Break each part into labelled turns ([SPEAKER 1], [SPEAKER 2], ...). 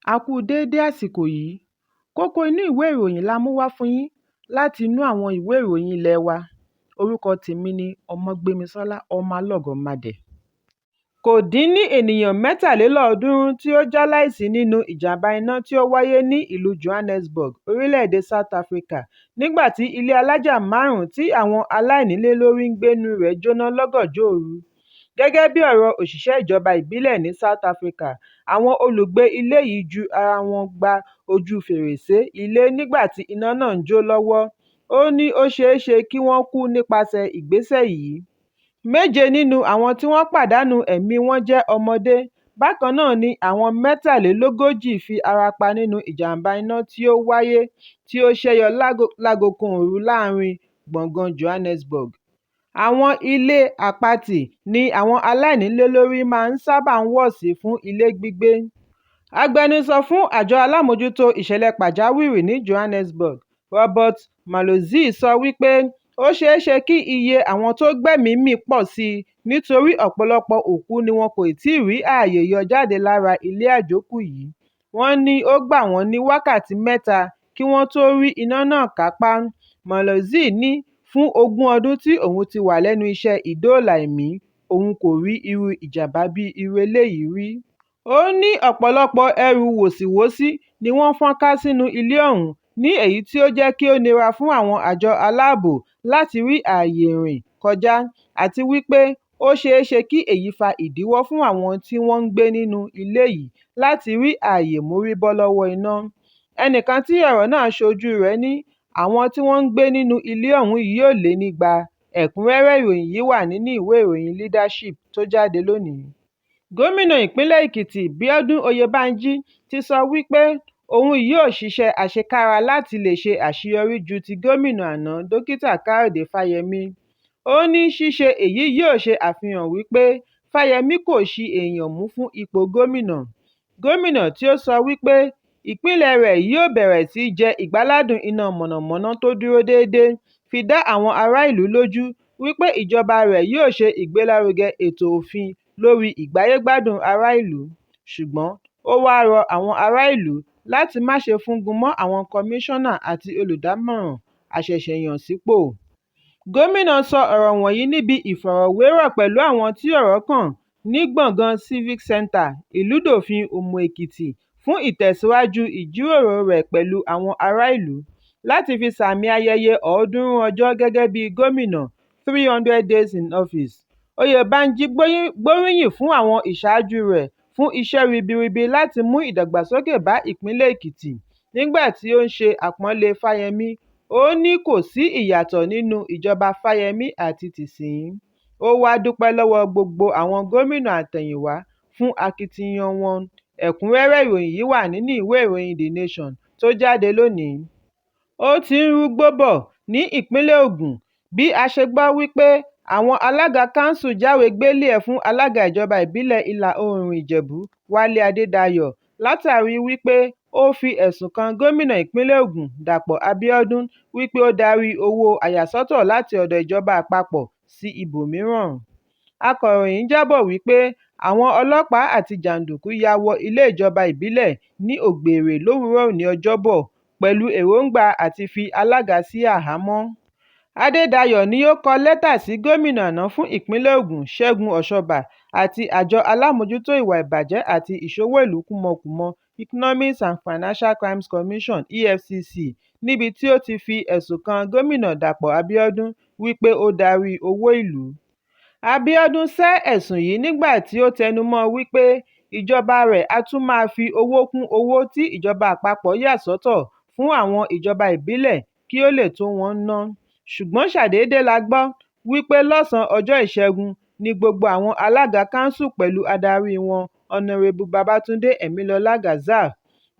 [SPEAKER 1] A kú déédé àsìkò yìí. Kókó inú ìwé ìròyìn la mú wá fún yín láti inú àwọn ìwé ìròyìn ilé wa. Orúkọ tèmi ni Ọmọgbémisọ́lá ọmọ Alọ́gọ̀madẹ̀. Kò dín ní ènìyàn 73 tí ó jáláìsí nínú ìjàmbá iná tí ó wáyé ní ìlú Johannesburg, orílẹ̀-èdè South Africa, nígbà tí ilé alájà 5 tí àwọn aláìnílélórí ń gbénú rẹ̀ jóná lọ́gànjọ́ òru. Gẹ́gẹ́ bí ọ̀rọ̀ òṣìṣẹ́ ìjọba ìbílẹ̀ ní South Africa, àwọn olùgbé ilé yìí ju ara wọn gba ojú fèrèsé ilé nígbà tí iná náà ń jó lọ́wọ́. Ó ní ó ṣeé ṣe kí wọ́n kú nípasẹ̀ ìgbésẹ̀ yìí. 7 nínú àwọn tí wọ́n pàdánù ẹ̀mí wọn jẹ́ ọmọdé. Bákan náà ni àwọn 43 fi ara pa nínú ìjàmbá iná tí ó wáyé tí ó ṣẹ́yọ láago kan òru láàrin gbọ̀ngàn Johannesburg. Àwọn ilé àpatì ni àwọn aláìnílélórí máa ń sábà wọ̀ sí fún ilé gbígbé. Agbẹnusọ fún àjọ alámòjútó ìṣẹ̀lẹ̀ pàjáwìrì ní Johannesburg, Robert Malozi, sọ wípé ó ṣeé ṣe kí iye àwọn tó gbẹ́mìí mì pọ̀ sí i nítorí ọ̀pọ̀lọpọ̀ òkú ni wọn kò tíì rí ààyè yọ jáde lára ilé àjókù yìí. Wọ́n ní ó gbà wọ́n ní wákàtí 3 kí wọ́n tó rí iná náà kápá. Malozi ní fún 20 ọdún tí òun ti wà lẹ́nu iṣẹ́ ìdóòlà ẹ̀mí, òun kò rí irú ìjàmbá bí irú eléyìí rí. Ó ní ọ̀pọ̀lọpọ̀ ẹrù wòsíwòsí ni wọ́n fọ́n ká sínú ilé ọ̀hún, ní èyí tí ó jẹ́ kí ó nira fún àwọn àjọ aláàbò láti rí ààyè rìn kọjá, àti wípé ó ṣeé ṣe kí èyí fa ìdíwọ́ fún àwọn tí wọ́n ń gbé nínú ilé yìí láti rí ààyè mórí bọ́ lọ́wọ́ iná. Ẹnìkan tí ọ̀rọ̀ náà ṣojú rẹ̀ ní àwọn tí wọ́n ń gbé nínú ilé ọ̀hún yóò lé nígbà. Ẹ̀kúnrẹ́rẹ́ ìròyìn yìí wà nínú ìwé ìròyìn Leadership tó jáde lónìí. Gómìnà ìpínlẹ̀ Èkìtì Bíọ́dún Oyèbánjí ti sọ wípé òun yóò ṣiṣẹ́ àṣekára láti lè ṣe àṣeyọrí ju ti gómìnà àná Dókítà Káyọ̀dé Fáyẹmí. Ó ní ṣíṣe èyí yóò ṣe àfihàn wípé Fáyẹmí kò ṣi èèyàn mú fún ipò gómìnà. Gómìnà tí ó sọ wípé ìpínlẹ̀ rẹ̀ yóò bẹ̀rẹ̀ sí jẹ ìgbáládùn iná mọ̀nàmọ́ná tó dúró déédéé fi dá àwọn ará ìlú lójú wípé ìjọba rẹ̀ yóò ṣe ìgbélárugẹ ètò òfin lórí ìgbáyégbádùn ará ìlú. Ṣùgbọ́n ó wáá rọ àwọn ará ìlú láti má ṣe fúngun mọ́ àwọn kọmíṣánná àti olùdámọ̀ràn àṣẹ̀ṣẹ̀yàn sípò. Gómìnà sọ ọ̀rọ̀ wọ̀nyí níbi ìfọ̀rọ̀wérọ̀ pẹ̀lú àwọn tí ọ̀rọ̀ kàn ní gbọ̀ngàn Civic Centre Ìlúdòfin Òmù-Èkìtì fún ìtẹ̀síwájú ìjíròrò rẹ̀ pẹ̀lú àwọn ará ìlú láti fi sààmì ayẹyẹ 100 ọjọ́ gẹ́gẹ́ bí gómìnà 300 days in office. Oyèbánjí gbóríyìn fún àwọn ìṣáájú rẹ̀ fún iṣẹ́ ribiribi láti mú ìdàgbàsókè bá ìpínlẹ̀ Èkìtì. Nígbà tí ó ń ṣe àpọ́nlé Fáyẹmí, ó ní kò sí ìyàtọ̀ nínú ìjọba Fáyẹmí àti tìsín. Ó wá dúpẹ́ lọ́wọ́ gbogbo àwọn gómìnà àtẹ̀yìnwá fún akitiyan wọn. Ẹ̀kúnrẹ́rẹ́ ìròyìn yìí wà nínú ìwé ìròyìn The Nation tó jáde lónìí. Ó ti ń rúgbó bọ̀ ní ìpínlẹ̀ Ogun bí a ṣe gbọ́ wípé àwọn alága kánsù jáwé gbélé-ẹ̀ fún alága ìjọba ìbílẹ̀ Ìlà Oòrùn Ìjẹ̀bú Wálé Adédayọ̀ látàrí wípé ó fi ẹ̀sùn kan gómìnà ìpínlẹ̀ Ògùn Dàpọ̀ Abíọ́dún wípé ó darí owó àyàsọ́tọ̀ láti ọ̀dọ̀ ìjọba àpapọ̀ sí ibòmíràn. Akọ̀ròyìn jábọ̀ wípé àwọn ọlọ́pàá àti jàǹdùkú ya wọ ilé ìjọba ìbílẹ̀ ní Ògbèrè lówùúrọ̀ òní Ọjọ́bọ̀ pẹ̀lú èròǹgbà àti fi alága sí àhámọ́. Adédayọ̀ ni ó kọ lẹ́tà sí gómìnà àná fún ìpínlẹ̀ Ògùn Ṣẹ́gun Ọ̀ṣọ́bà àti àjọ alámòjútó ìwà ìbàjẹ́ àti ìṣòwò ìlú kúmọkùmọ Economic and Financial Crimes Commission EFCC níbi tí ó ti fi ẹ̀sùn kan gómìnà Dàpọ̀ Abíọ́dún wípé ó darí owó ìlú. Abíọ́dún sẹ́ ẹ̀sùn yìí nígbà tí ó tẹnumọ́ wípé ìjọba rẹ̀ á tún máa fi owó kún owó tí ìjọba àpapọ̀ yà sọ́tọ̀ fún àwọn ìjọba ìbílẹ̀ kí ó lè tó wọn ná. Ṣùgbọ́n ṣàdédé la gbọ́ wípé lọ́sàn-án ọjọ́ Ìṣẹ́gun ni gbogbo àwọn alága kánsù pẹ̀lú adarí wọn Ọ̀nàrẹ́bù Babátúndé Ẹ̀mílọ́lá Gazal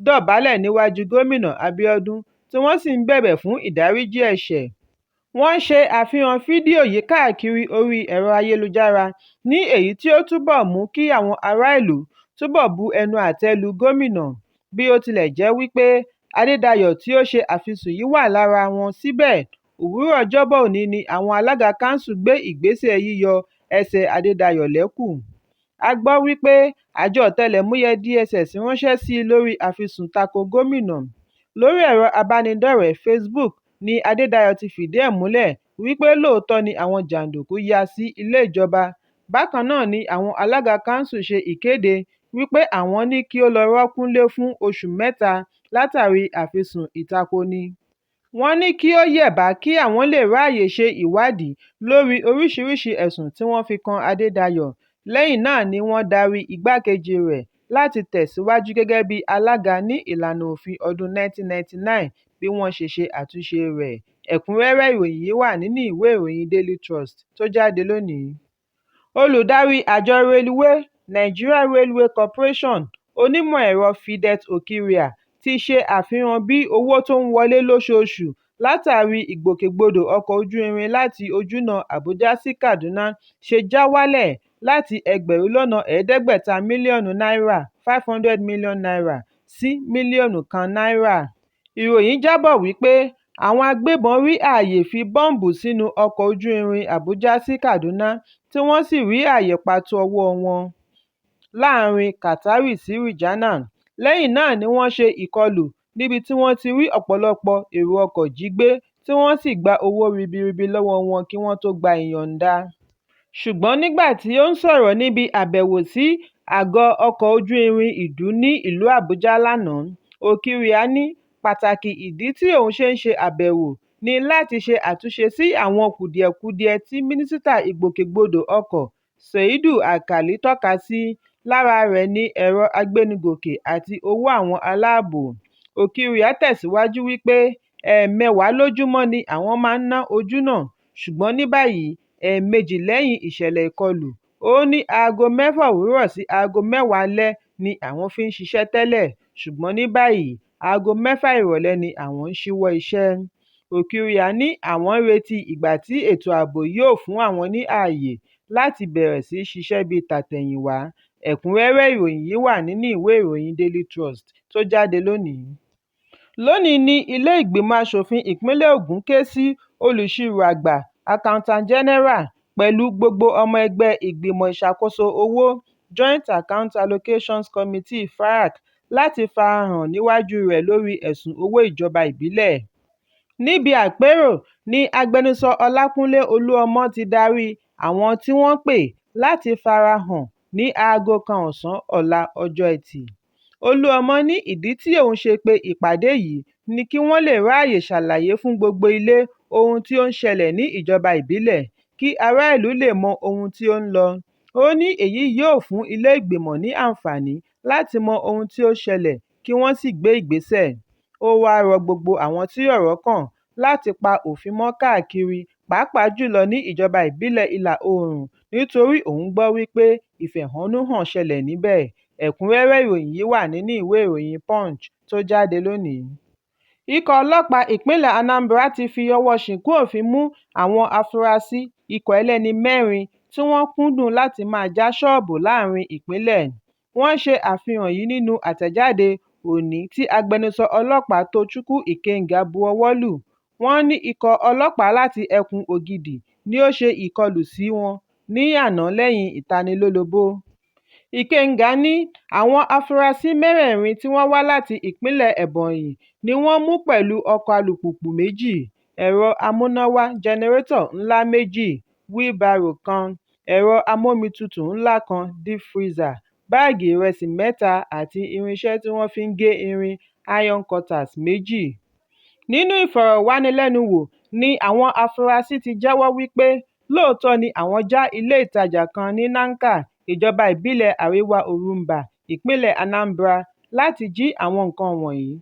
[SPEAKER 1] dọ̀bálẹ̀ níwájú gómìnà Abíọ́dún tí wọ́n sì ń bẹ̀bẹ̀ fún ìdáríjì ẹ̀ṣẹ̀. Wọ́n ṣe àfihàn fídíò yìí káàkiri orí ẹ̀rọ ayélujára ní èyí tí ó túbọ̀ mú kí àwọn ará ìlú túbọ̀ bu ẹnu àtẹ́ lu gómìnà. Bí ó tilẹ̀ jẹ́ wípé Adédayọ̀ tí ó ṣe àfisùn yìí wà lára wọn síbẹ̀, òwúrọ̀ Ọjọ́bọ̀ òní ni àwọn alága kánsù gbé ìgbésẹ̀ yíyọ ẹsẹ̀ Adédayọ̀ lẹ́kù. a gbọ́ wípé àjọ ọ̀tẹlẹ̀múyẹ́ DSS ránṣẹ́ sí i lórí àfisùn tako gómìnà. Lórí ẹ̀rọ abánidọ́rẹ̀ẹ́ Facebook ni Adédáyọ̀ ti fìdí ẹ̀ múlẹ̀ wípé lóòótọ́ ni àwọn jàǹdùkú ya sí ilé ìjọba. Bákan náà ni àwọn alága kánsù ṣe ìkéde wípé àwọn ní kí ó lọ rọ́kúnlé fún oṣù mẹ́ta látàrí àfisùn ìtakoni. Wọ́n ní kí ó yẹ̀bá kí àwọn lè ráàyè ṣe ìwádìí lórí oríṣiríṣi ẹ̀sùn tí wọ́n fi kan Adédáyọ̀. Lẹ́yìn náà ni wọ́n darí igbákejì rẹ̀ láti tẹ̀síwájú gẹ́gẹ́ bí alága ní ìlànà òfin ọdún 1999 bí wọ́n ṣe ṣe àtúnṣe rẹ̀. Ẹ̀kúnrẹ́rẹ́ ìròyìn yìí wà nínú ìwé ìròyìn Daily Trust tó jáde lónìí. Olùdarí àjọ reluwé Nigeria Railway Corporation onímọ̀ ẹ̀rọ Fidet Okiria ti ṣe àfihàn bí owó tó ń wọlé lóṣooṣù látàrí ìgbòkègbodò ọkọ̀ ojú irin láti ojúnà Àbújá sí Kaduna ṣe já wálẹ̀ láti ẹgbẹ̀rún lọ́nà 500 mílíọ̀nù náírà (500 million naira) sí mílíọ̀nù kan náírà. Ìròyìn jábọ̀ wípé àwọn agbébọn rí ààyè fi bọ́ǹbù sínú ọkọ̀ ojú irin Àbújá sí Kaduna tí wọ́n sì rí ààyè pàtó ọwọ́ wọn láàrin Katari sí Rijana. Lẹ́yìn náà ni wọ́n ṣe ìkọlù níbi tí wọ́n ti rí ọ̀pọ̀lọpọ̀ èrò ọkọ̀ jí gbé tí wọ́n sì gba owó ribiribi lọ́wọ́ wọn kí wọ́n tó gba ìyọ̀ǹda. Ṣùgbọ́n nígbà tí ó ń sọ̀rọ̀ níbi àbẹ̀wò sí àgọ́ ọkọ̀ ojú irin Ìdú ní ìlú Àbújá lánàá, Okiria ní pàtàkì ìdí tí òun ṣe ń ṣe àbẹ̀wò ní láti ṣe àtúnṣe sí àwọn kùdìẹ̀kudiẹ tí mínísítà ìgbòkègbodò ọkọ̀ Seidu Alkali tọ́ka sí. Lára rẹ̀ ni ẹ̀rọ agbénigòkè àti owó àwọn aláàbò. Okiria tẹ̀síwájú wípé ẹ̀ẹ̀mẹwàá lójúmọ́ ni àwọn máa ń ná ojú náà, ṣùgbọ́n ní báyìí ẹ̀ẹ̀mejì lẹ́yìn ìṣẹ̀lẹ̀ ìkọlù. Ó ní aago 6 òwúrọ̀ sí aago 10 alẹ́ ni àwọn fi ń ṣiṣẹ́ tẹ́lẹ̀, ṣùgbọ́n ní báyìí aago 6 ìrọ̀lẹ́ ni àwọn ń ṣíwọ́ iṣẹ́. Okiria ní àwọn ń retí ìgbà tí ètò ààbò yóò fún àwọn ní ààyè láti bẹ̀rẹ̀ sí ṣiṣẹ́ bíi tàtẹ̀yìnwá. Ẹ̀kúnrẹ́rẹ́ ìròyìn yìí wà nínú ìwé ìròyìn Daily Trust tó jáde lónìí. Lónìí ni ilé ìgbìmọ̀ asòfin ìpínlẹ̀ Ogun ké sí olùṣirò àgbà Accountant General pẹ̀lú gbogbo ọmọ ẹgbẹ́ ìgbìmọ̀ ìṣàkóso owó Joint Account Allocations Committee (FAAC) láti farahàn níwájú rẹ̀ lórí ẹ̀sùn owó ìjọba ìbílẹ̀. Níbi àpérò ni agbẹnusọ Ọlákúnlé Olúọmọ ti darí àwọn tí wọ́n pè láti farahàn ní aago 1 ọ̀sán ọ̀la ọjọ́ Ẹtì. Olúọmọ ní ìdí tí òun ṣe pe ìpàdé yìí ni kí wọ́n lè ráàyè ṣàlàyé fún gbogbo ilé ohun tí ó ń ṣẹlẹ̀ ní ìjọba ìbílẹ̀, kí ará ìlú lè mọ ohun tí ó ń lọ. Ó ní èyí yóò fún ilé ìgbìmọ̀ ní àǹfààní láti mọ ohun tí ó ṣẹlẹ̀ kí wọ́n sì gbé ìgbésẹ̀. Ó wáá rọ gbogbo àwọn tí ọ̀rọ̀ kàn láti pa òfin mọ́ káàkiri, pàápàá jùlọ ní ìjọba ìbílẹ̀ Ìlà Oòrùn nítorí òun gbọ́ wípé ìfẹ̀hónúhàn ṣẹlẹ̀ níbẹ̀. Ẹ̀kúnrẹ́rẹ́ ìròyìn yìí wà nínú ìwé ìròyìn Punch tó jáde lónìí. Ikọ̀ ọlọ́pàá ìpínlẹ̀ Anambra ti fi ọwọ́ ṣìnkún òfin mú àwọn afurasí ikọ̀ ẹlẹ́ni mẹ́rin tí wọ́n kúndùn láti máa já ṣọ́ọ̀bù láàrin ìpínlẹ̀. Wọ́n ṣe àfihàn yìí nínú àtẹ̀jáde òní tí agbẹnusọ ọlọ́pàá Tochukwu Ikenga buọwọ́ lù. Wọ́n ní ikọ̀ ọlọ́pàá láti ẹkùn Ògìdì ni ó ṣe ìkọlù sí wọn ní àná lẹ́yìn ìtanilólobó. Ikenga ní àwọn afurasí mẹ́rẹ̀ẹ̀rin tí wọ́n wá láti ìpínlẹ̀ Ebonyi ni wọ́n mú pẹ̀lú ọkọ̀ alùpùpù méjì, ẹ̀rọ amúnáwá jẹnẹrétọ̀ ńlá méjì, wheelbarrow kan, ẹ̀rọ amómitutù ńlá kan deep freezer, báàgì ìrẹsì 3 àti irinṣẹ́ tí wọ́n fi ń gé irin iron cutters 2. Nínú ìfọ̀rọ̀wánilẹ́nuwò ni àwọn afurasí ti jẹ́wọ́ wípé lóòótọ́ ni àwọn já ilé ìtajà kan ní Nanka, ìjọba ìbílẹ̀ Àríwá Orumba, ìpínlẹ̀ Anambra láti jí àwọn nǹkan wọ̀nyí.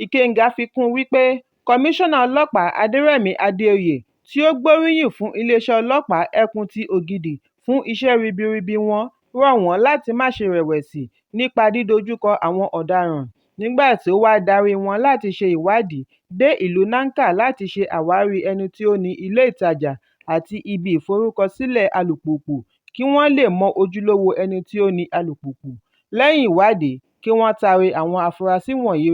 [SPEAKER 1] Ikenga fi kún wípé kọmíṣánná ọlọ́pàá Adérẹ̀mí Adéoyè tí ó gbóríyìn fún iléeṣẹ́ ọlọ́pàá ẹkùn ti Ògìdì fún iṣẹ́ ribiribi wọn rọ̀ wọ́n láti má ṣe rẹ̀wẹ̀sì nípa dídojúkọ àwọn ọ̀daràn nígbà tí ó wá darí wọn láti ṣe ìwádìí dé ìlú Nanka láti ṣe àwárí ẹni tí ó ní ilé ìtajà àti ibi ìforúkọsílẹ̀ alùpùpù kí wọ́n lè mọ ojúlówó ẹni tí ó ní alùpùpù. Lẹ́yìn ìwádìí kí wọ́n taari àwọn afurasí wọ̀nyí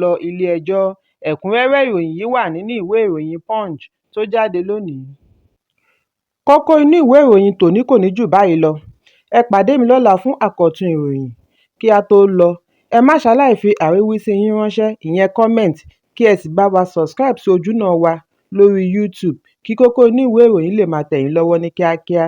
[SPEAKER 1] lọ ilé-ẹjọ́. Ẹ̀kúnrẹ́rẹ́ ìròyìn yìí wà nínú ìwé ìròyìn Punch tó jáde lónìí. Kókó inú ìwé ìròyìn tòní kò ní jù báyìí lọ. Ẹ pàdé mi lọ́la fún àkọ́tún ìròyìn. Kí a tó lọ, ẹ má ṣaláì fi àríwísí yín ránṣẹ́, ìyẹn comment, kí ẹ sì bá wa subscribe sí ojúnà wa lórí YouTube kí Kókó Inú Ìwé Ìròyìn lè máa tẹ̀ yín lọ́wọ́ ní kíákíá.